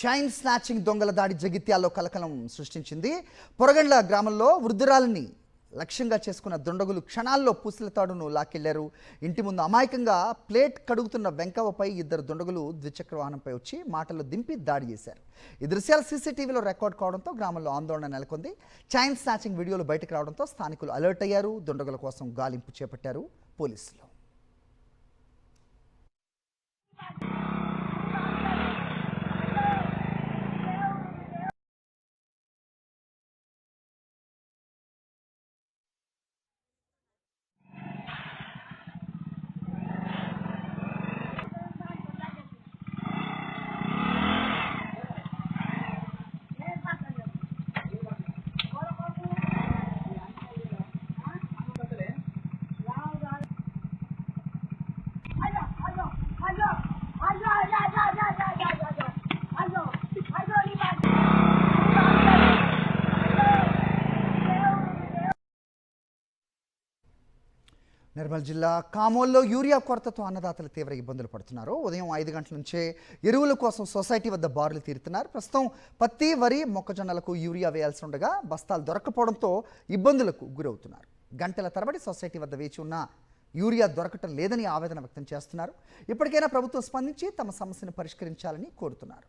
Chain snatching దొంగల దాడి జగిత్యాల్లో కలకలం సృష్టించింది. పొరగండ్ల గ్రామంలో వృద్ధురాలిని లక్ష్యంగా చేసుకున్న దుండగులు క్షణాల్లో పూసల తాడును లాకెళ్లారు. ఇంటి ముందు అమాయకంగా ప్లేట్ కడుగుతున్న వెంకవ్వపై ఇద్దరు దుండగులు ద్విచక్ర వాహనంపై వచ్చి మాటలు దింపి దాడి చేశారు. ఈ దృశ్యాలు సీసీటీవీలో రికార్డ్ కావడంతో గ్రామంలో ఆందోళన నెలకొంది. చైన్ స్నాచింగ్ వీడియోలు బయటకు రావడంతో స్థానికులు అలర్ట్ అయ్యారు. దుండగుల కోసం గాలింపు చేపట్టారు పోలీసులు. నిర్మల్ జిల్లా కామోల్లో యూరియా కొరతతో అన్నదాతలు తీవ్ర ఇబ్బందులు పడుతున్నారు. ఉదయం 5 గంటల నుంచే ఎరువుల కోసం సొసైటీ వద్ద బారులు తీరుతున్నారు. ప్రస్తుతం పత్తి, వరి, మొక్కజొన్నలకు యూరియా వేయాల్సి ఉండగా బస్తాలు దొరకపోవడంతో ఇబ్బందులకు గురవుతున్నారు. గంటల తరబడి సొసైటీ వద్ద వేచి ఉన్న యూరియా దొరకటం లేదని ఆవేదన వ్యక్తం చేస్తున్నారు. ఇప్పటికైనా ప్రభుత్వం స్పందించి తమ సమస్యను పరిష్కరించాలని కోరుతున్నారు.